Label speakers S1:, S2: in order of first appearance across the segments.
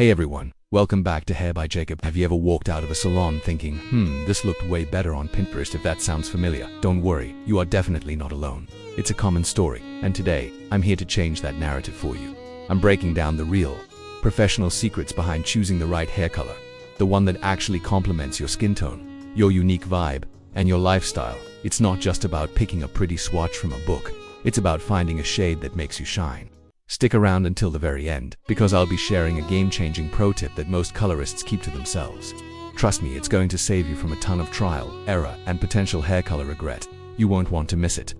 S1: Hey everyone, welcome back to Hair by Jacob. Have you ever walked out of a salon thinking, this looked way better on Pinterest? If that sounds familiar, don't worry, you are definitely not alone. It's a common story, and today, I'm here to change that narrative for you. I'm breaking down the real, professional secrets behind choosing the right hair color, the one that actually complements your skin tone, your unique vibe, and your lifestyle. It's not just about picking a pretty swatch from a book, it's about finding a shade that makes you shine. Stick around until the very end, because I'll be sharing a game-changing pro tip that most colorists keep to themselves. Trust me, it's going to save you from a ton of trial, error, and potential hair color regret. You won't want to miss it.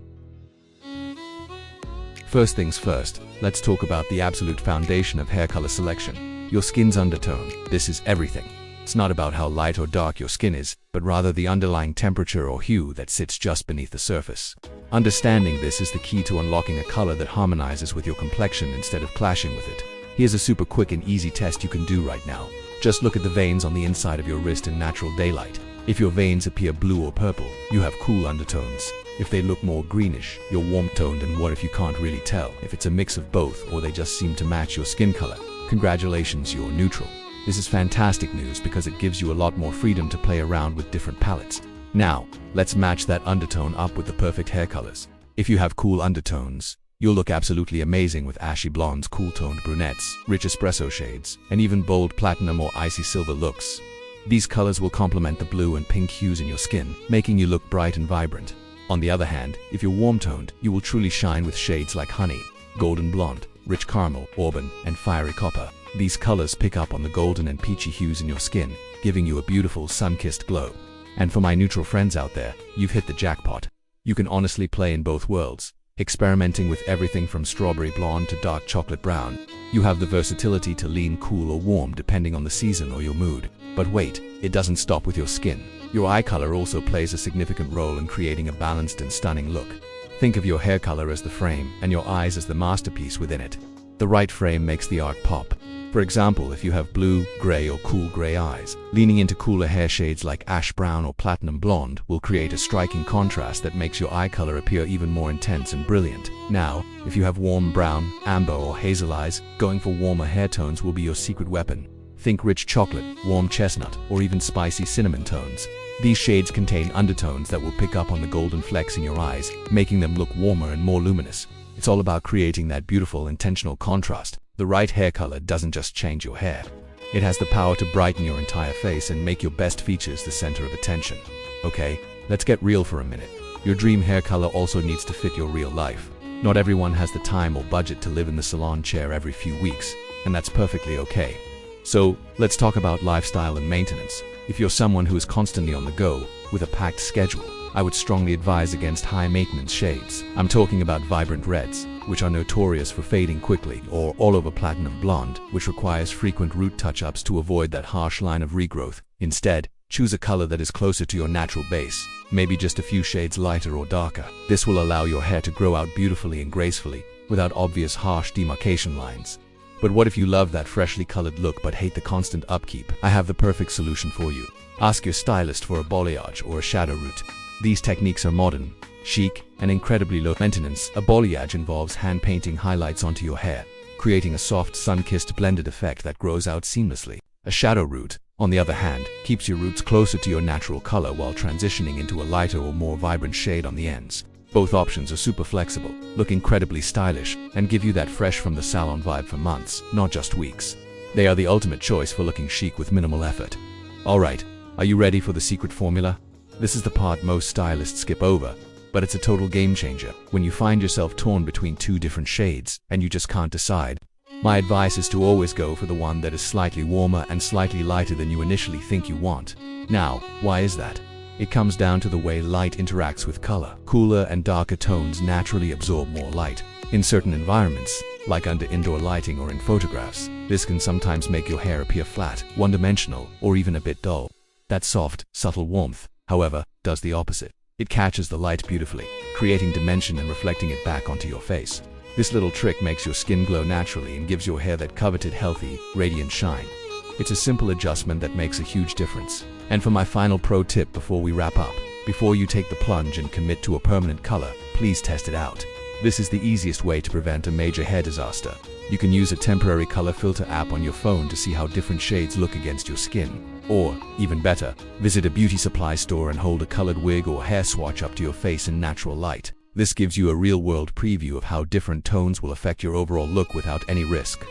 S1: First things first, let's talk about the absolute foundation of hair color selection, your skin's undertone. This is everything. It's not about how light or dark your skin is, but rather the underlying temperature or hue that sits just beneath the surface. Understanding this is the key to unlocking a color that harmonizes with your complexion instead of clashing with it. Here's a super quick and easy test you can do right now. Just look at the veins on the inside of your wrist in natural daylight. If your veins appear blue or purple, you have cool undertones. If they look more greenish, you're warm-toned. And what if you can't really tell if it's a mix of both or they just seem to match your skin color? Congratulations, you're neutral. This is fantastic news because it gives you a lot more freedom to play around with different palettes. Now, let's match that undertone up with the perfect hair colors. If you have cool undertones, you'll look absolutely amazing with ashy blondes, cool-toned brunettes, rich espresso shades, and even bold platinum or icy silver looks. These colors will complement the blue and pink hues in your skin, making you look bright and vibrant. On the other hand, if you're warm-toned, you will truly shine with shades like honey, golden blonde, rich caramel, auburn, and fiery copper. These colors pick up on the golden and peachy hues in your skin, giving you a beautiful sun-kissed glow. And for my neutral friends out there, you've hit the jackpot. You can honestly play in both worlds, experimenting with everything from strawberry blonde to dark chocolate brown. You have the versatility to lean cool or warm depending on the season or your mood. But wait, it doesn't stop with your skin. Your eye color also plays a significant role in creating a balanced and stunning look. Think of your hair color as the frame and your eyes as the masterpiece within it. The right frame makes the art pop. For example, if you have blue, gray, or cool gray eyes, leaning into cooler hair shades like ash brown or platinum blonde will create a striking contrast that makes your eye color appear even more intense and brilliant. Now, if you have warm brown, amber, or hazel eyes, going for warmer hair tones will be your secret weapon. Think rich chocolate, warm chestnut, or even spicy cinnamon tones. These shades contain undertones that will pick up on the golden flecks in your eyes, making them look warmer and more luminous. It's all about creating that beautiful, intentional contrast. The right hair color doesn't just change your hair. It has the power to brighten your entire face and make your best features the center of attention. Okay, let's get real for a minute. Your dream hair color also needs to fit your real life. Not everyone has the time or budget to live in the salon chair every few weeks, and that's perfectly okay. So, let's talk about lifestyle and maintenance. If you're someone who is constantly on the go, with a packed schedule, I would strongly advise against high-maintenance shades. I'm talking about vibrant reds, which are notorious for fading quickly, or all-over platinum blonde, which requires frequent root touch-ups to avoid that harsh line of regrowth. Instead, choose a color that is closer to your natural base, maybe just a few shades lighter or darker. This will allow your hair to grow out beautifully and gracefully, without obvious harsh demarcation lines. But what if you love that freshly colored look but hate the constant upkeep? I have the perfect solution for you. Ask your stylist for a balayage or a shadow root. These techniques are modern, chic, and incredibly low maintenance. A balayage involves hand-painting highlights onto your hair, creating a soft, sun-kissed blended effect that grows out seamlessly. A shadow root, on the other hand, keeps your roots closer to your natural color while transitioning into a lighter or more vibrant shade on the ends. Both options are super flexible, look incredibly stylish, and give you that fresh from the salon vibe for months, not just weeks. They are the ultimate choice for looking chic with minimal effort. Alright, are you ready for the secret formula? This is the part most stylists skip over, but it's a total game changer when you find yourself torn between two different shades and you just can't decide. My advice is to always go for the one that is slightly warmer and slightly lighter than you initially think you want. Now, why is that? It comes down to the way light interacts with color. Cooler and darker tones naturally absorb more light. In certain environments, like under indoor lighting or in photographs, this can sometimes make your hair appear flat, one-dimensional, or even a bit dull. That soft, subtle warmth, however, does the opposite. It catches the light beautifully, creating dimension and reflecting it back onto your face. This little trick makes your skin glow naturally and gives your hair that coveted healthy, radiant shine. It's a simple adjustment that makes a huge difference. And for my final pro tip before we wrap up, before you take the plunge and commit to a permanent color, please test it out. This is the easiest way to prevent a major hair disaster. You can use a temporary color filter app on your phone to see how different shades look against your skin. Or, even better, visit a beauty supply store and hold a colored wig or hair swatch up to your face in natural light. This gives you a real-world preview of how different tones will affect your overall look without any risk.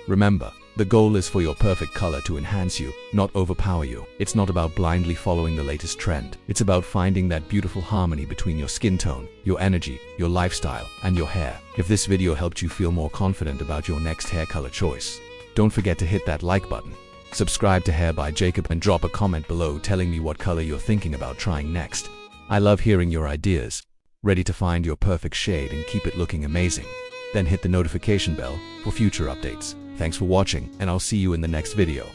S1: Remember, the goal is for your perfect color to enhance you, not overpower you. It's not about blindly following the latest trend. It's about finding that beautiful harmony between your skin tone, your energy, your lifestyle, and your hair. If this video helped you feel more confident about your next hair color choice, don't forget to hit that like button. Subscribe to Hair by Jacob and drop a comment below telling me what color you're thinking about trying next. I love hearing your ideas. Ready to find your perfect shade and keep it looking amazing? Then hit the notification bell for future updates. Thanks for watching, and I'll see you in the next video.